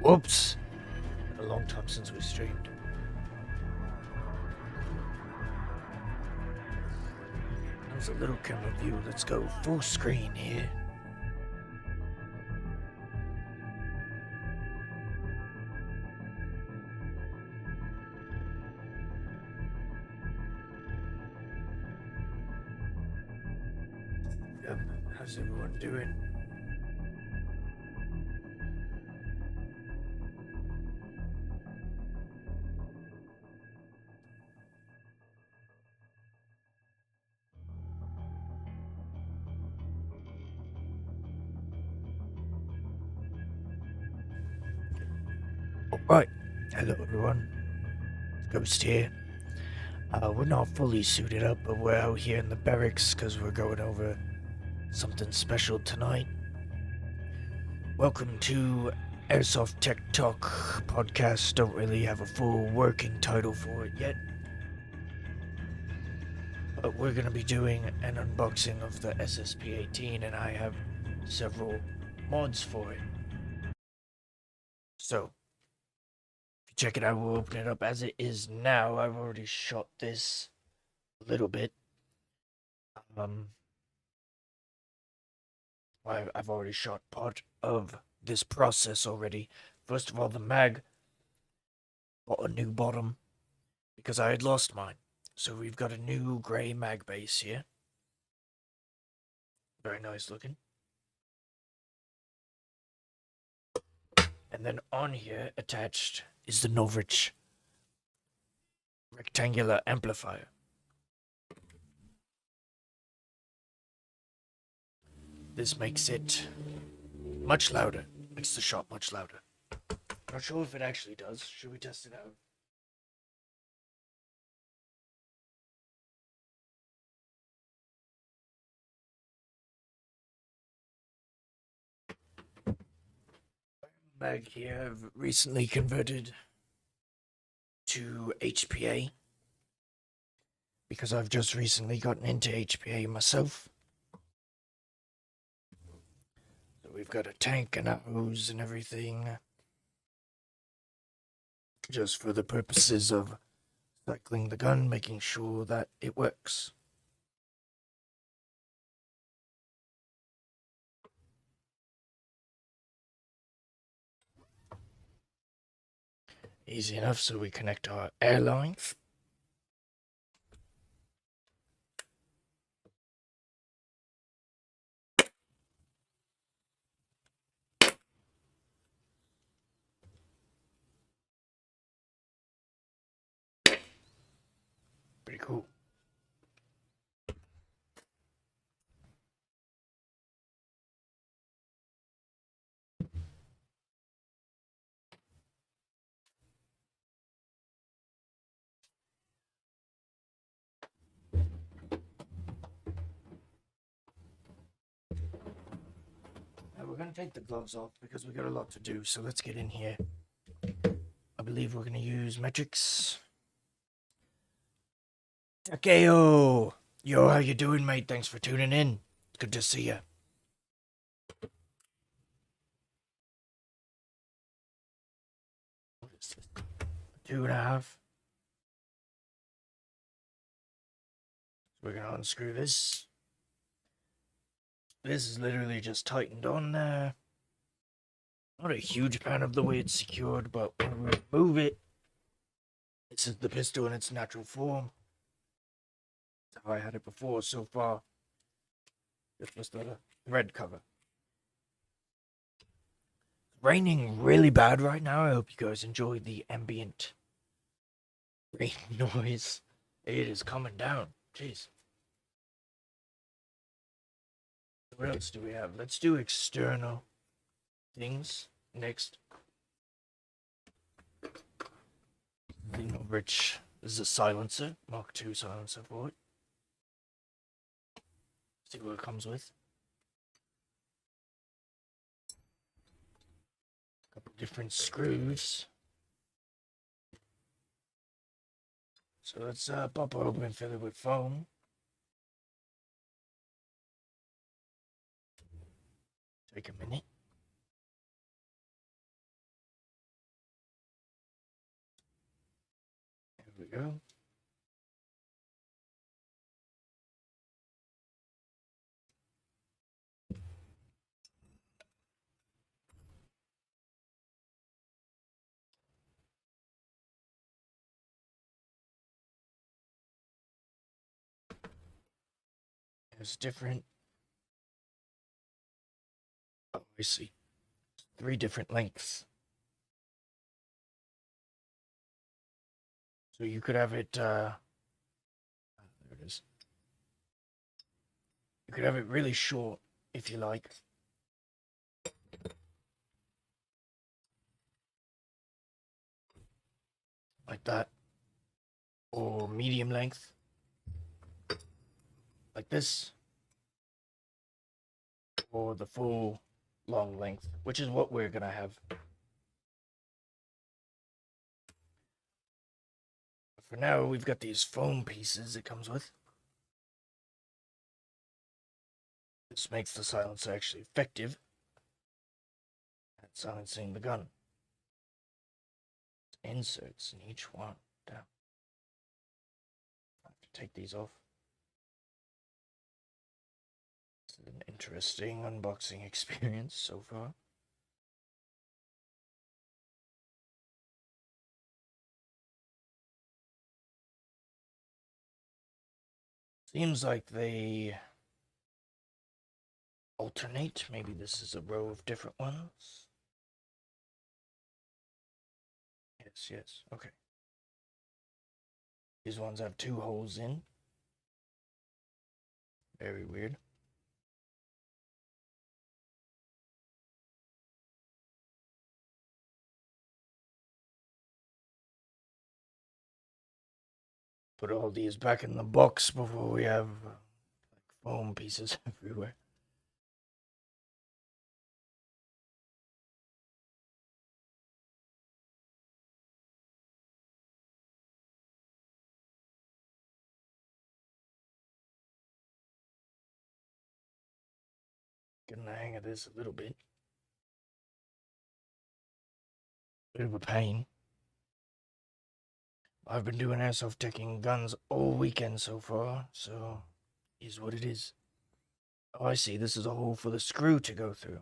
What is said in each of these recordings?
Whoops. Been a long time since we streamed. There's a little camera view. Let's go full screen here. How's everyone doing? Alright, hello everyone. Ghost here. We're not fully suited up, but we're out here in the barracks because we're going over something special tonight. Welcome to Airsoft Tech Talk podcast. Don't really have a full working title for it yet. But we're going to be doing an unboxing of the SS18 and I have several mods for it. So, if you check it out, we'll open it up as it is now. I've already shot this a little bit. I've already shot part of this process already. First of all, the mag got a new bottom because I had lost mine. So we've got a new grey mag base here. Very nice looking. And then on here, attached, is the Norwich rectangular amplifier. This makes it much louder. Makes the shot much louder. Not sure if it actually does. Should we test it out? Mag here I've recently converted to HPA because I've just recently gotten into HPA myself. So we've got a tank and a hose and everything, just for the purposes of cycling the gun, making sure that it works. Easy enough, so we connect our airline. Pretty cool. Now we're going to take the gloves off because we got a lot to do, so let's get in here. I believe we're going to use metrics. Takeo! Yo, how you doing, mate? Thanks for tuning in. Good to see you. What is this? 2.5. We're going to unscrew this. This is literally just tightened on there. Not a huge fan of the way it's secured, but when we remove it, this is the pistol in its natural form. That's how I had it before so far. Just a thread cover. It's raining really bad right now. I hope you guys enjoy the ambient rain noise. It is coming down. Jeez. What else do we have? Let's do external things next. Rich. This is a silencer, Mark II silencer for it. See what it comes with. A couple different screws. So let's pop it open and fill it with foam. Take a minute. we go. There's different. Oh, I see. 3 different lengths. So you could have it, there it is. You could have it really short, if you like. Like that. Or medium length. Like this. Or the full long length, which is what we're gonna have. For now, we've got these foam pieces it comes with. This makes the silencer actually effective at silencing the gun. Inserts in each one. Damn. I have to take these off. This is an interesting unboxing experience so far. Seems like they alternate. Maybe this is a row of different ones. Yes, okay. These ones have 2 holes in. Very weird. Put all these back in the box before we have like foam pieces everywhere. Getting the hang of this a little bit. Bit of a pain. I've been doing airsoft teching guns all weekend so far, so is what it is. Oh, I see. This is a hole for the screw to go through.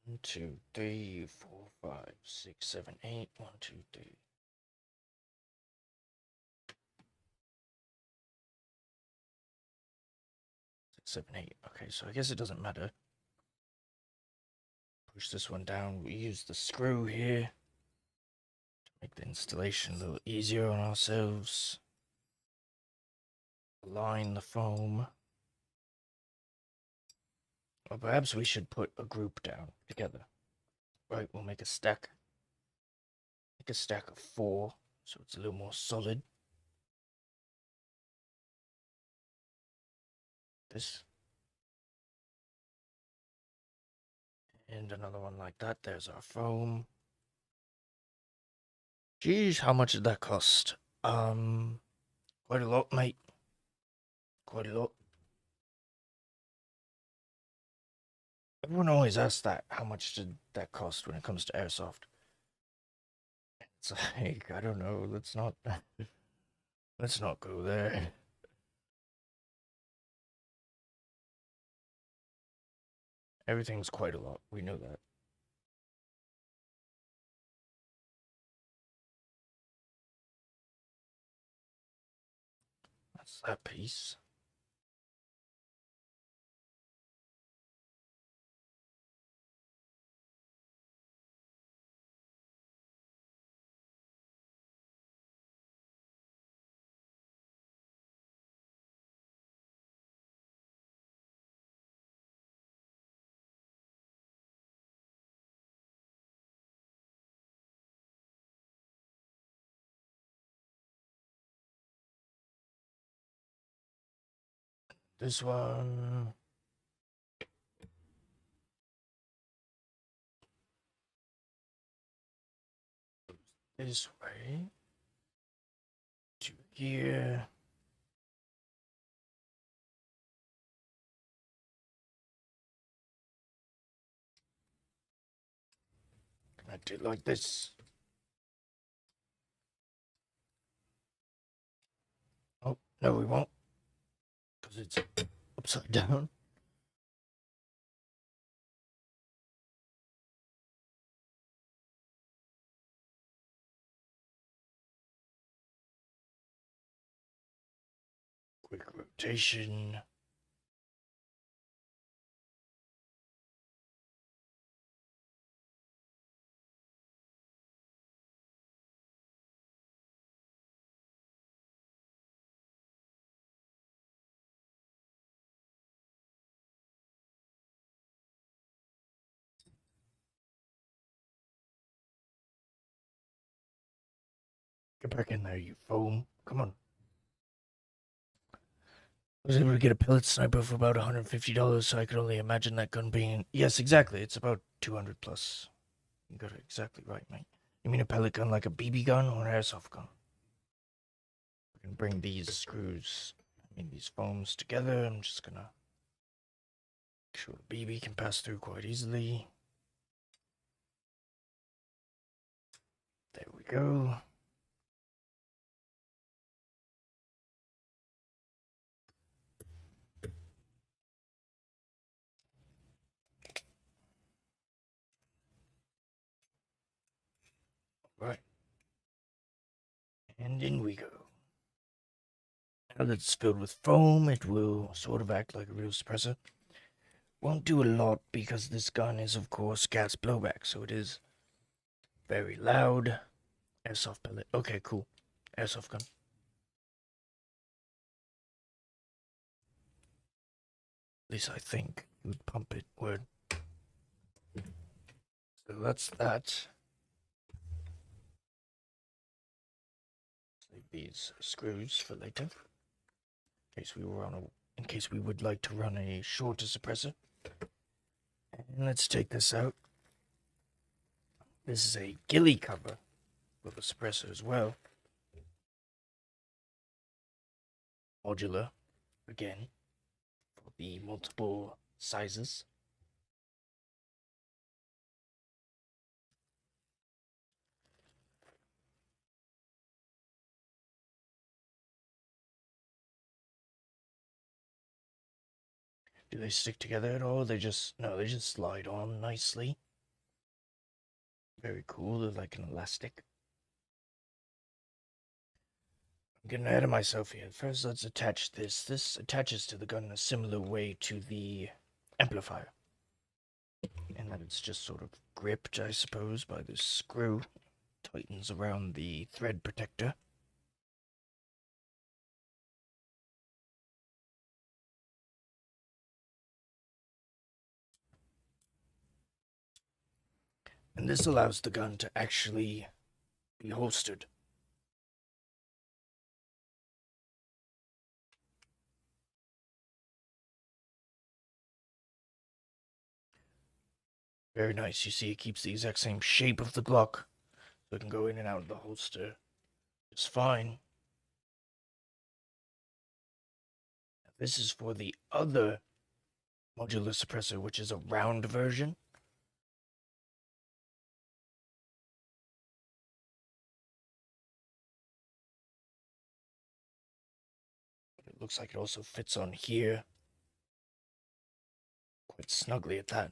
One, two, three, 4, 5, 6, 7, 8. 1, 2, 3. Seven, 8. Okay, so I guess it doesn't matter. Push this one down. We use the screw here to make the installation a little easier on ourselves. Align the foam. Or perhaps we should put a group down together. Right, we'll make a stack. Make a stack of 4, so it's a little more solid. This. And another one like that. There's our foam. Geez, how much did that cost? Quite a lot, mate. Quite a lot. Everyone always asks that. How much did that cost when it comes to airsoft? It's like, I don't know. Let's not go there. Everything's quite a lot. We know that. That's that piece. This one. This way. To here. connect it like this. Oh, no, we won't. Because it's upside down. Quick rotation. Get back in there, you foam. Come on. I was able to get a pellet sniper for about $150, so I could only imagine that gun being... Yes, exactly. It's about 200 plus. You got it exactly right, mate. You mean a pellet gun like a BB gun or an airsoft gun? We can bring these screws, these foams together. I'm just gonna make sure the BB can pass through quite easily. There we go. Right. And in we go. Now that it's filled with foam, it will sort of act like a real suppressor. Won't do a lot because this gun is, of course, gas blowback, so it is very loud. Airsoft pellet. Okay, cool. Airsoft gun. At least I think you would pump it. Word. So that's that. Save these screws for later. In case we would like to run a shorter suppressor. And let's take this out. This is a ghillie cover for the suppressor as well. Modular, again, for the multiple sizes. Do they stick together at all? They just slide on nicely. Very cool. They're like an elastic. I'm getting ahead of myself here. First, let's attach this. This attaches to the gun in a similar way to the amplifier. And that it's just sort of gripped, I suppose, by this screw. Tightens around the thread protector. And this allows the gun to actually be holstered. Very nice. You see, it keeps the exact same shape of the Glock, so it can go in and out of the holster just fine. This is for the other modular suppressor, which is a round version. It looks like it also fits on here quite snugly at that.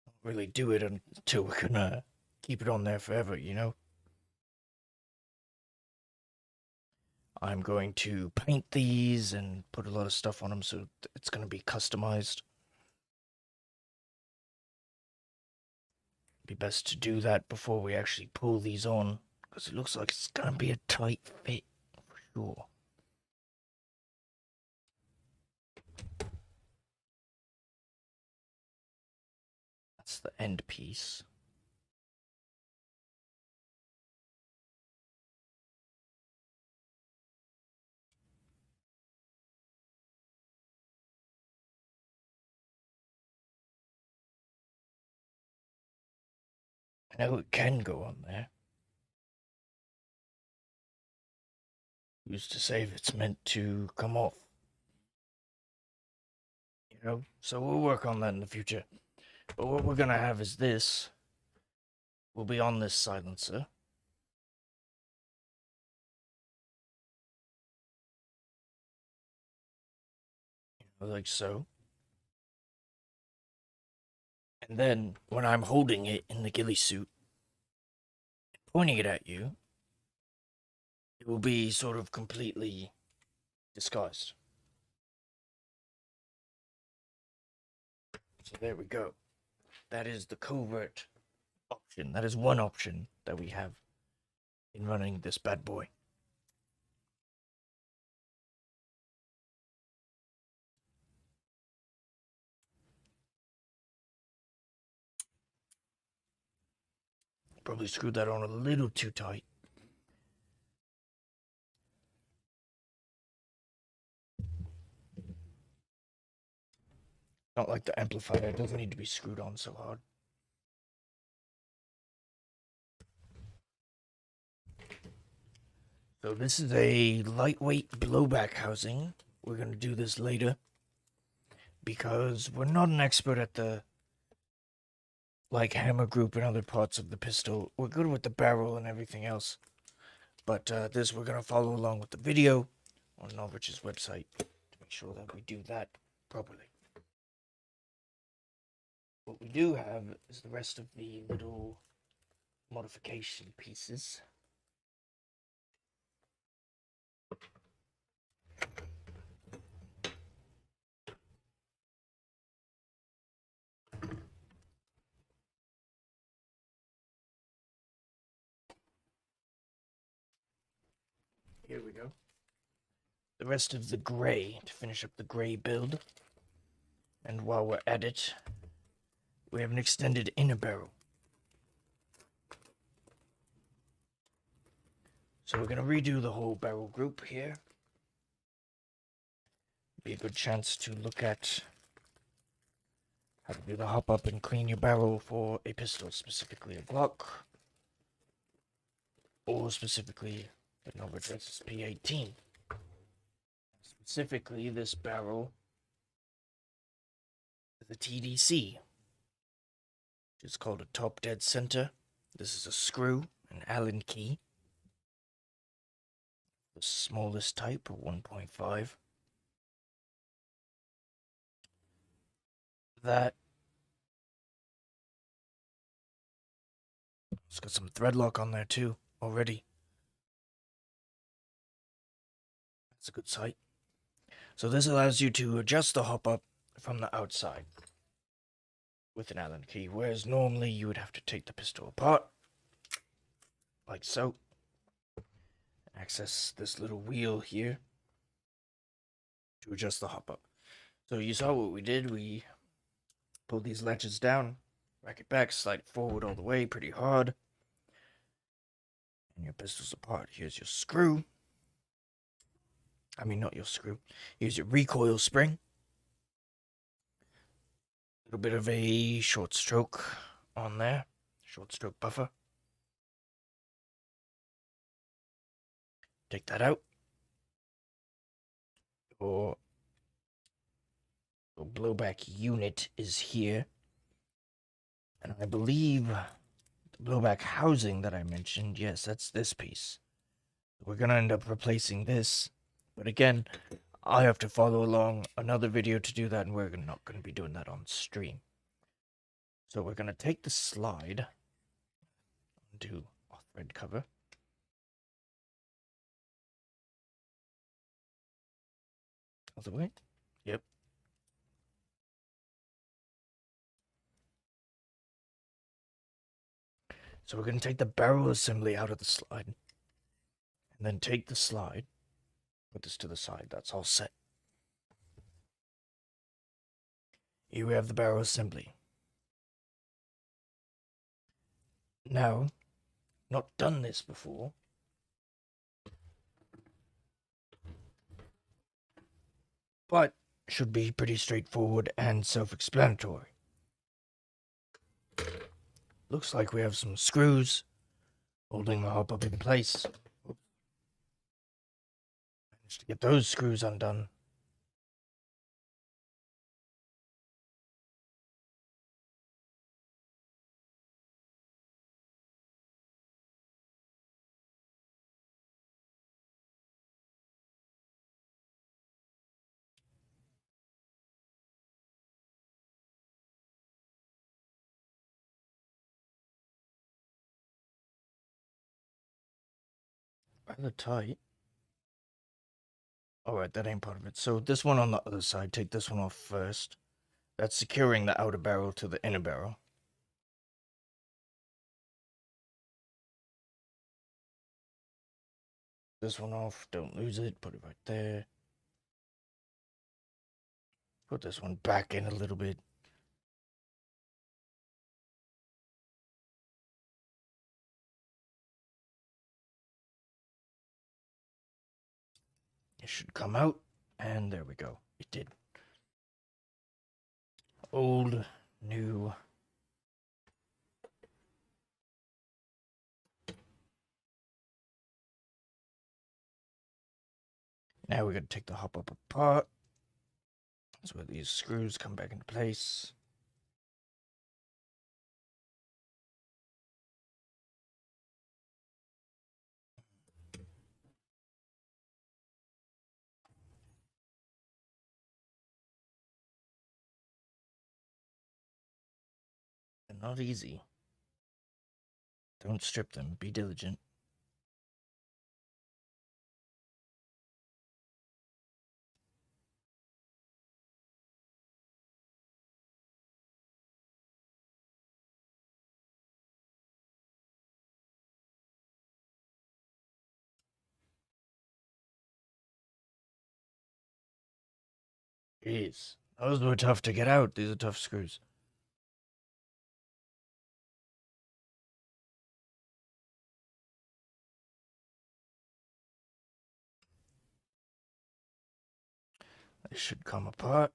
Don't really do it until we're gonna keep it on there forever, you know? I'm going to paint these and put a lot of stuff on them, so it's going to be customized. Be best to do that before we actually pull these on, because it looks like it's going to be a tight fit for sure. That's the end piece. I know it can go on there. Who's to say if it's meant to come off? You know, so we'll work on that in the future. But what we're gonna have is this. Will be on this silencer. Like so. And then when I'm holding it in the ghillie suit, pointing it at you, it will be sort of completely disguised. So there we go. That is the covert option. That is one option that we have in running this bad boy. Probably screwed that on a little too tight. Not like the amplifier, it doesn't need to be screwed on so hard. So this is a lightweight blowback housing. We're going to do this later because we're not an expert at the like hammer group and other parts of the pistol. We're good with the barrel and everything else. But this we're going to follow along with the video on Norwich's website to make sure that we do that properly. What we do have is the rest of the little modification pieces. Here we go. The rest of the gray to finish up the gray build. And while we're at it, we have an extended inner barrel. So we're going to redo the whole barrel group here. Be a good chance to look at how to do the hop up and clean your barrel for a pistol, specifically a Glock, or specifically the Norwich SS18. Specifically, this barrel is a TDC, which is called a top dead center. This is a screw, an Allen key, the smallest type, 1.5. That it's got some thread lock on there too already. That's a good sight. So this allows you to adjust the hop up from the outside with an Allen key, whereas normally you would have to take the pistol apart, like so. Access this little wheel here to adjust the hop up. So you saw what we did. We pulled these latches down, rack it back, slide it forward all the way pretty hard. And your pistol's apart. Here's your screw. I mean, not your screw. Here's your recoil spring. A little bit of a short stroke on there. Short stroke buffer. Take that out. Your blowback unit is here. And I believe the blowback housing that I mentioned, yes, that's this piece. We're going to end up replacing this. But again, I have to follow along another video to do that, and we're not going to be doing that on stream. So we're going to take the slide, do a thread cover. Other way? Yep. So we're going to take the barrel assembly out of the slide, and then take the slide, put this to the side. That's all set. Here we have the barrel assembly. Now, not done this before, but should be pretty straightforward and self-explanatory. Looks like we have some screws holding the hop up in place. Managed to get those screws undone. rather tight. Alright, that ain't part of it. So this one on the other side, take this one off first. That's securing the outer barrel to the inner barrel. This one off, don't lose it, put it right there. Put this one back in a little bit. It should come out, and there we go. It did. Old, new. Now we're going to take the hop up apart. That's where these screws come back into place. They're not easy. Don't strip them. Be diligent. Jeez. Those were tough to get out. These are tough screws. They should come apart.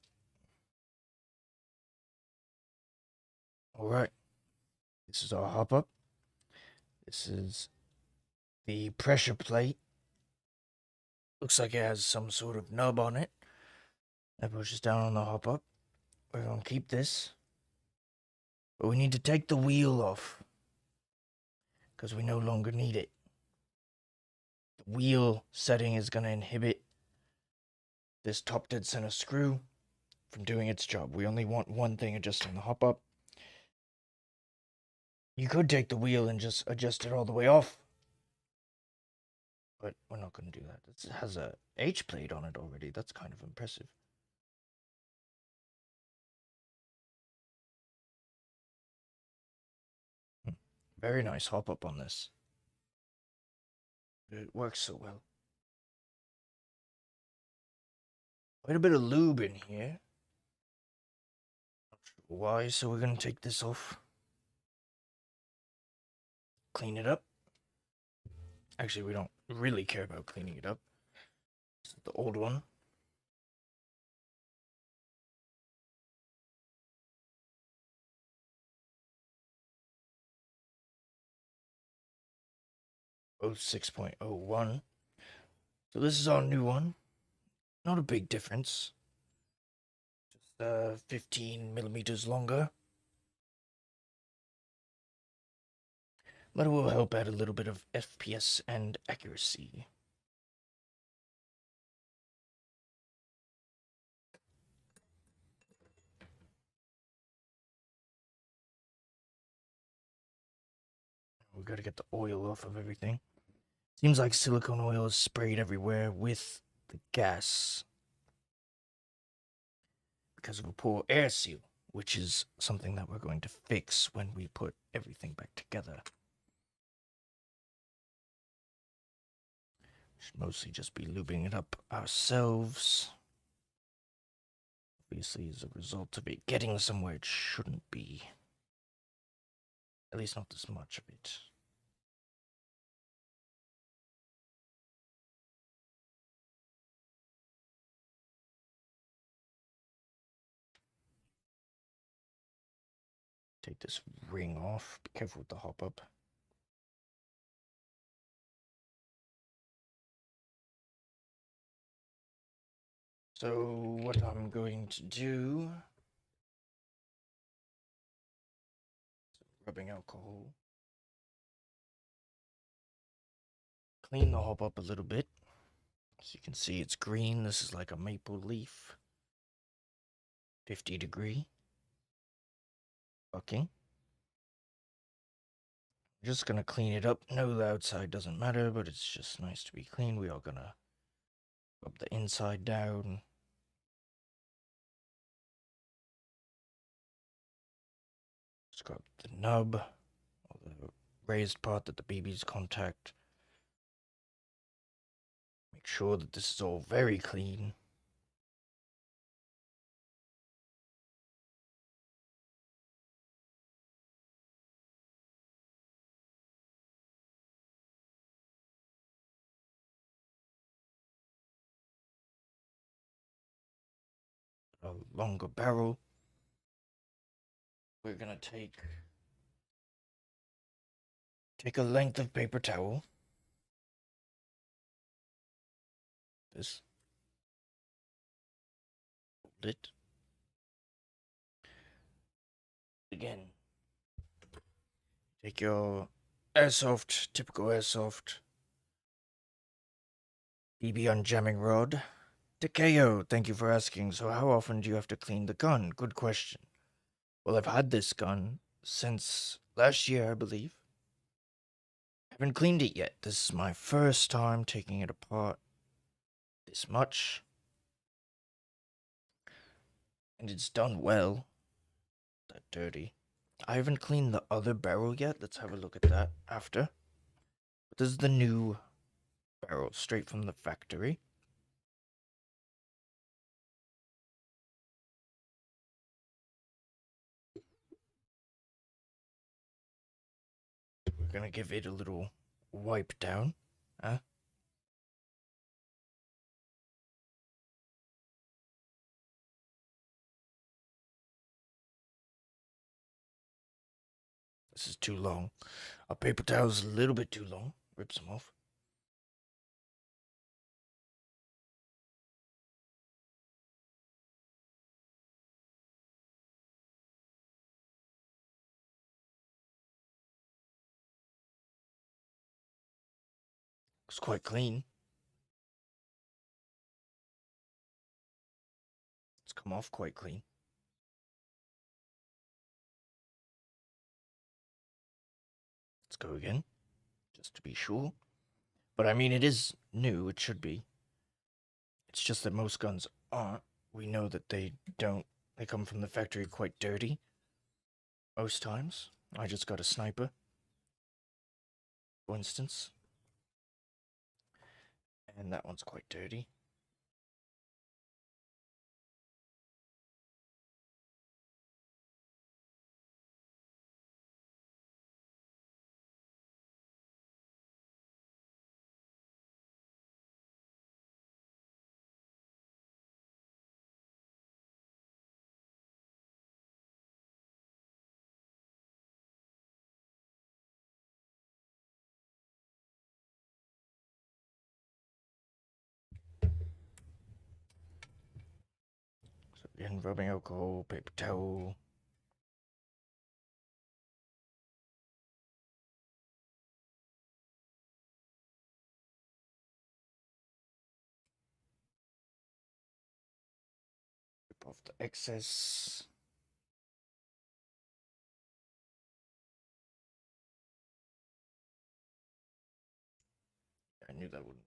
Alright. This is our hop up. This is the pressure plate. Looks like it has some sort of nub on it. That pushes down on the hop up. We're going to keep this. But we need to take the wheel off. Because we no longer need it. The wheel setting is going to inhibit this top dead center screw from doing its job. We only want one thing adjusting the hop up. You could take the wheel and just adjust it all the way off. But we're not going to do that. It has a H plate on it already. That's kind of impressive. Very nice hop up on this. It works so well. Quite a bit of lube in here. Not sure why, so we're going to take this off. Clean it up. Actually, we don't really care about cleaning it up. This is the old one. Both 6.01. So this is our new one. Not a big difference. Just 15 millimeters longer. But it will help add a little bit of FPS and accuracy. We gotta get the oil off of everything. Seems like silicone oil is sprayed everywhere with the gas because of a poor air seal, which is something that we're going to fix when we put everything back together. Should mostly just be lubing it up ourselves. Obviously, as a result of it getting somewhere it shouldn't be. At least not this much of it. Take this ring off. Be careful with the hop up. So what I'm going to do, rubbing alcohol, clean the hop up a little bit. As you can see, it's green. This is like a maple leaf. 50 degree. Bucking. I'm just gonna clean it up. No, the outside doesn't matter, but it's just nice to be clean. We are gonna rub the inside down. Scrub the nub, or the raised part that the BBs contact. Make sure that this is all very clean. A longer barrel. We're gonna take a length of paper towel. This. Hold it. Again. Take your airsoft, typical airsoft BB unjamming rod. Takeo, thank you for asking. So how often do you have to clean the gun? Good question. Well, I've had this gun since last year, I believe. Haven't cleaned it yet. This is my first time taking it apart this much. And it's done well. That dirty. I haven't cleaned the other barrel yet. Let's have a look at that after. But this is the new barrel, straight from the factory. We're gonna give it a little wipe down. Huh? This is too long. Our paper towel's a little bit too long. Rip some off. It's quite clean. It's come off quite clean. Let's go again, just to be sure. But I mean, it is new. It should be. It's just that most guns aren't. We know that they don't. They come from the factory quite dirty. Most times. I just got a sniper, for instance. And that one's quite dirty. So again, rubbing alcohol, paper towel. Rip off the excess. I knew that wouldn't.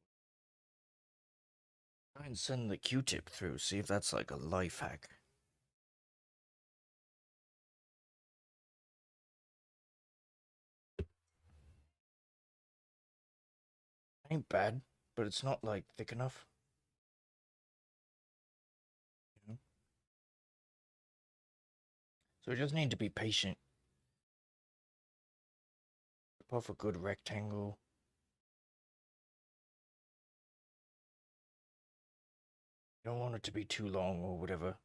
Try and send the Q-tip through, see if that's like a life hack. Ain't bad, but it's not like thick enough. You know? So we just need to be patient. Rip off a good rectangle. You don't want it to be too long or whatever.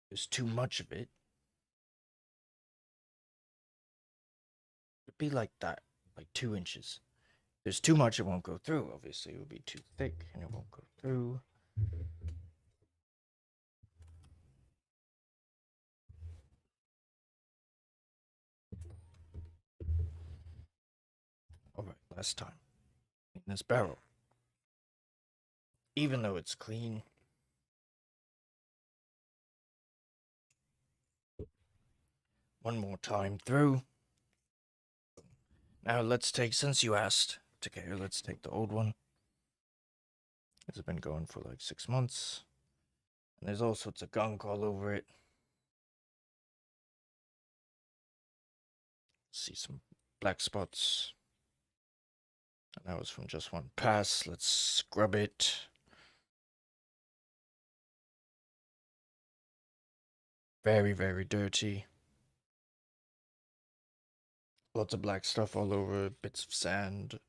There's too much of it. It'd be like that, like 2 inches. There's too much, it won't go through. Obviously, it would be too thick and it won't go through. Alright, last time. In this barrel. Even though it's clean, one more time through. Now let's take, since you asked to care, let's take the old one. This has been going for like 6 months. And there's all sorts of gunk all over it. See some black spots. And that was from just one pass. Let's scrub it. Very, very dirty. Lots of black stuff all over, bits of sand,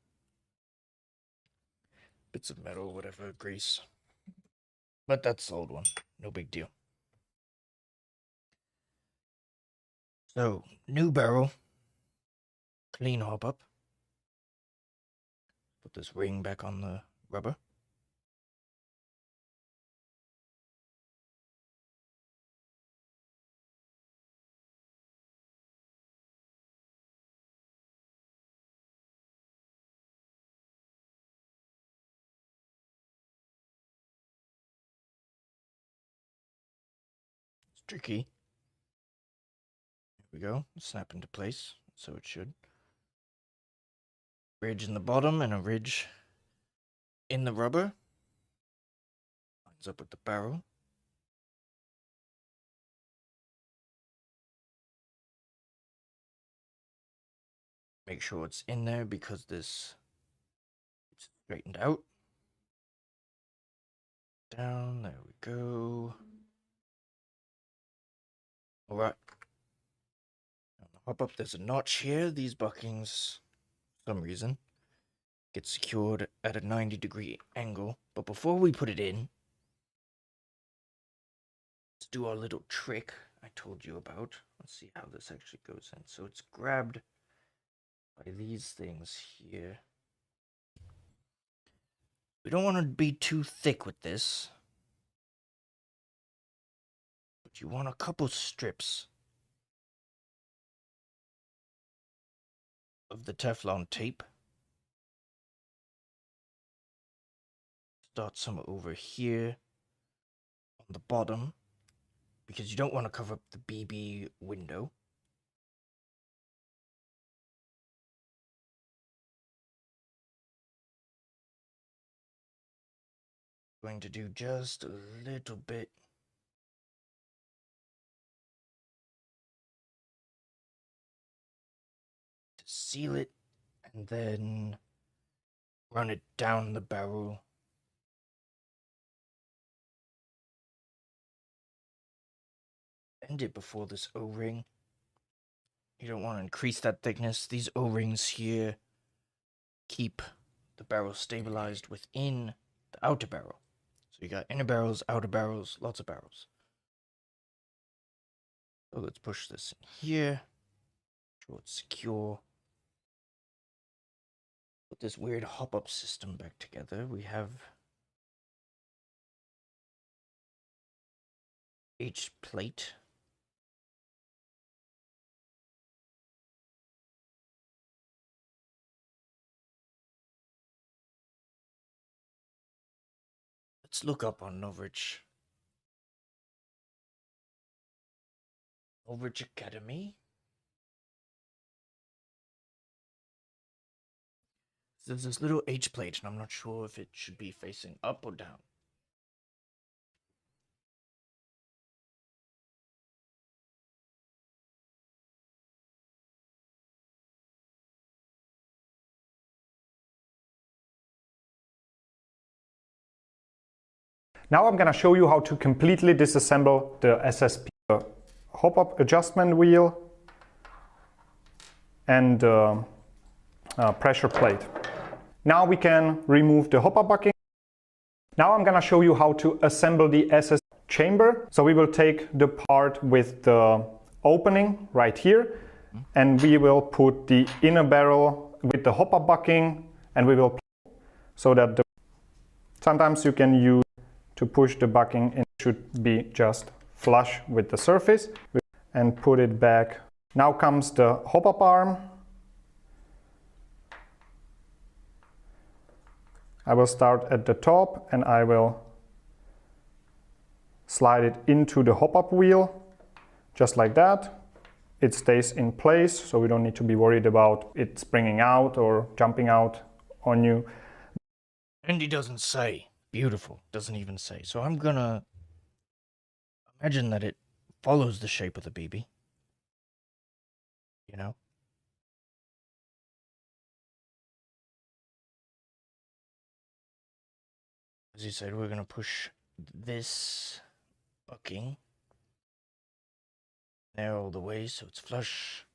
bits of metal, whatever, grease. But that's the old one, no big deal. So, new barrel, clean hop up. Put this ring back on the rubber. It's tricky. Here we go, snap into place, so it should. Ridge in the bottom and a ridge in the rubber. Lines up with the barrel. Make sure it's in there because this is straightened out. Down, there we go. Alright. On the hop up, there's a notch here. These buckings, for some reason, get secured at a 90-degree angle. But before we put it in, let's do our little trick I told you about. Let's see how this actually goes in. So it's grabbed by these things here. We don't want to be too thick with this. But you want a couple strips of the Teflon tape. Start some over here on the bottom, because you don't want to cover up the BB window. Going to do just a little bit to seal it, and then run it down the barrel. End it before this O-ring. You don't want to increase that thickness. These O-rings here keep the barrel stabilized within the outer barrel. So you got inner barrels, outer barrels, lots of barrels. So let's push this in here. Sure it's secure. Put this weird hop-up system back together. We have H plate. Let's look up on Norwich. Norwich Academy. There's this little H plate, and I'm not sure if it should be facing up or down. Now I'm going to show you how to completely disassemble the SSP hop-up adjustment wheel and pressure plate. Now we can remove the hop-up bucking. Now I'm going to show you how to assemble the SS chamber. So we will take the part with the opening right here, and we will put the inner barrel with the hop-up bucking, and we will so that sometimes you can use to push the bucking, and it should be just flush with the surface, and put it back. Now comes the hop-up arm. I will start at the top and I will slide it into the hop-up wheel, just like that. it stays in place, so we don't need to be worried about it springing out or jumping out on you. And he doesn't say. Beautiful. Doesn't even say. So I'm gonna imagine that it follows the shape of the BB. You know? As you said, we're gonna push this bucking there all the way so it's flush.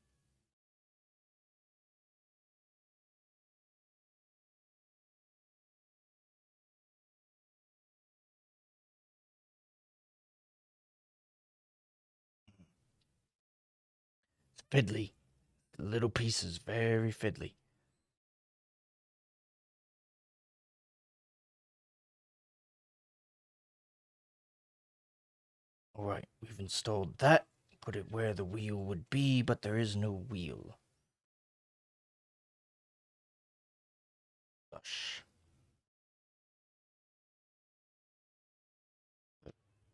It's fiddly. The little pieces, very fiddly. Alright, we've installed that. Put it where the wheel would be, but there is no wheel. Flush.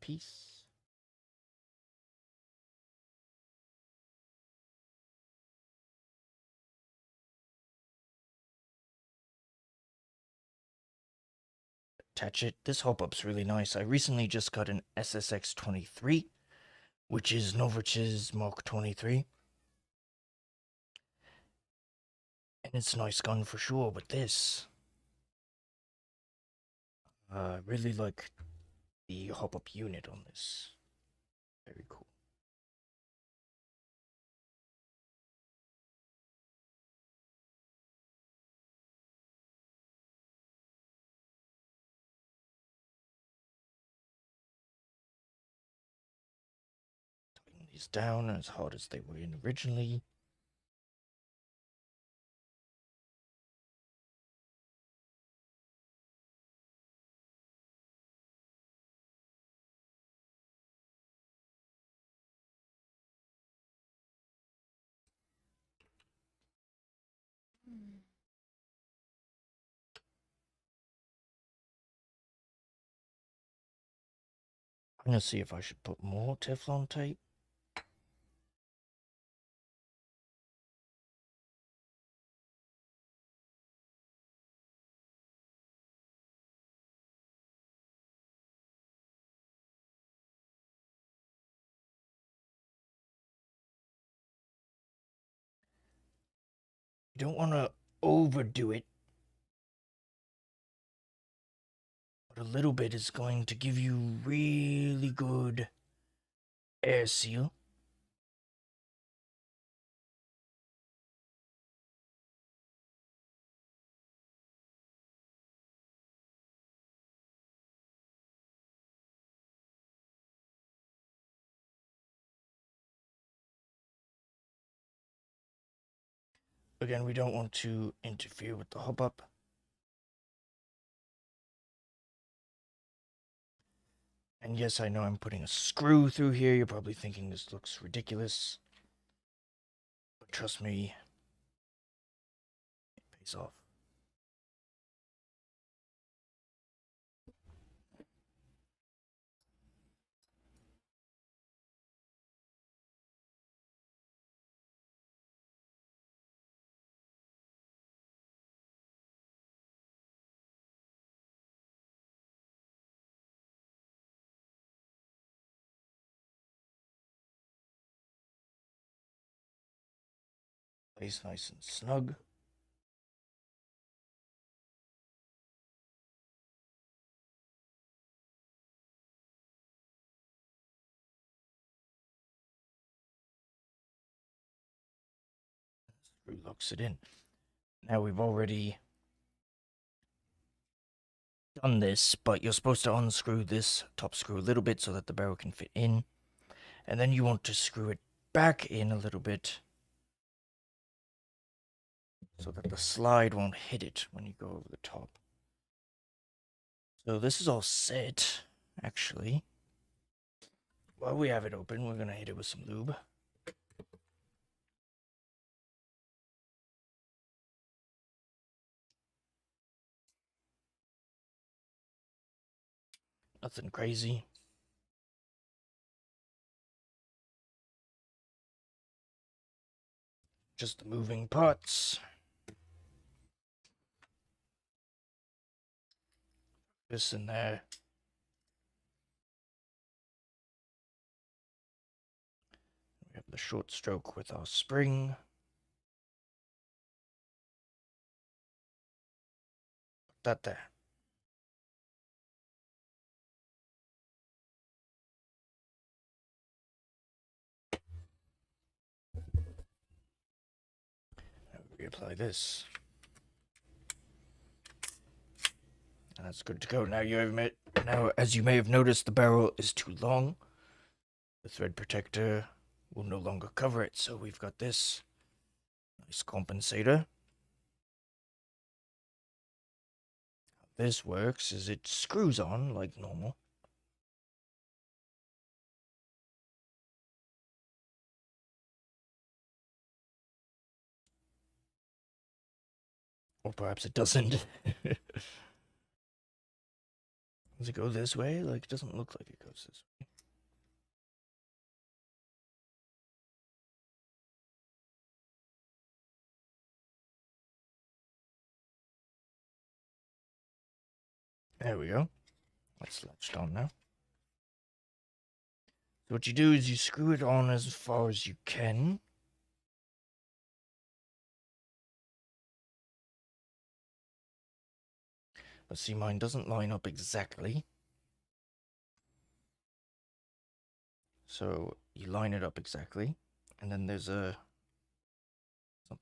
Piece. Attach it. This hop-up's really nice. I recently just got an SS18, which is Novich's Mark 23. And it's a nice gun for sure, but this... I really like the hop-up unit on this. Very cool. Tighten these down as hard as they were in originally. I'm gonna see if I should put more Teflon tape. You don't want to overdo it, but a little bit is going to give you really good air seal. Again, we don't want to interfere with the hop-up. And yes, I know I'm putting a screw through here. You're probably thinking this looks ridiculous. But trust me, it pays off. Place nice and snug. Screw locks it in. Now we've already done this, but you're supposed to unscrew this top screw a little bit so that the barrel can fit in. And then you want to screw it back in a little bit so that the slide won't hit it when you go over the top. So this is all set, actually. While we have it open, we're going to hit it with some lube. Nothing crazy. just the moving parts. This in there. We have the short stroke with our spring. Put that there. Reapply this. And that's good to go. Now, as you may have noticed, the barrel is too long. The thread protector will no longer cover it, so we've got this nice compensator. How this works is it screws on like normal. Or perhaps it doesn't. Does it go this way? Like, it doesn't look like it goes this way. There we go. That's latched on now. So what you do is you screw it on as far as you can. But see, mine doesn't line up exactly. So you line it up exactly. And then there's something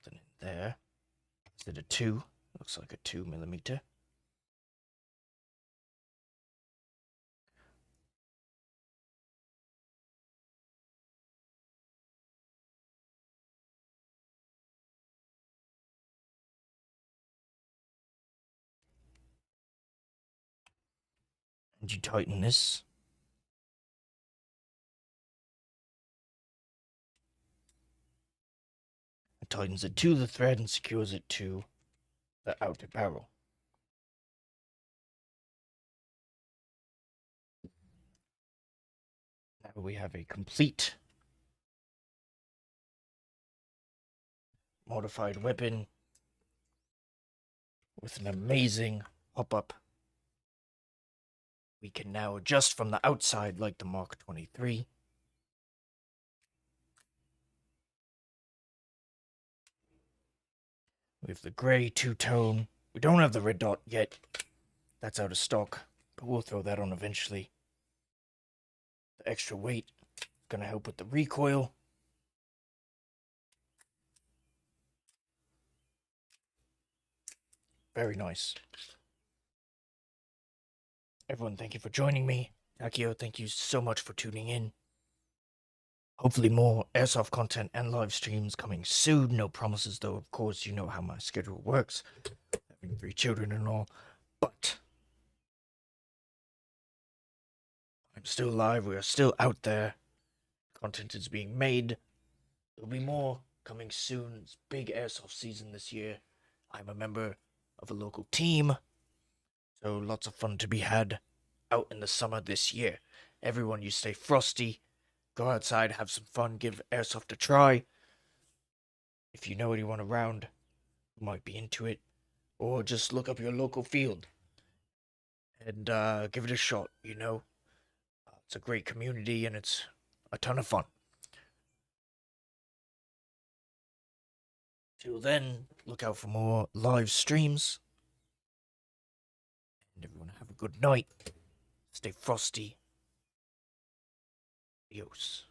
in there. Is it a 2? Looks like a 2mm. And you tighten this. It tightens it to the thread and secures it to the outer barrel. Now we have a complete modified weapon with an amazing hop-up. We can now adjust from the outside like the Mark 23. We have the gray two-tone. We don't have the red dot yet. That's out of stock, but we'll throw that on eventually. The extra weight is going to help with the recoil. Very nice. Everyone, thank you for joining me. Akio, thank you so much for tuning in. Hopefully more Airsoft content and live streams coming soon. No promises though, of course, you know how my schedule works. Having 3 children and all. But I'm still alive. We are still out there. Content is being made. There'll be more coming soon. It's big Airsoft season this year. I'm a member of a local team. So lots of fun to be had out in the summer this year. Everyone, you stay frosty. Go outside, have some fun, give Airsoft a try. If you know anyone around who might be into it, or just look up your local field and give it a shot, you know. It's a great community and it's a ton of fun. Till then, look out for more live streams. And everyone have a good night. Stay frosty. Adios.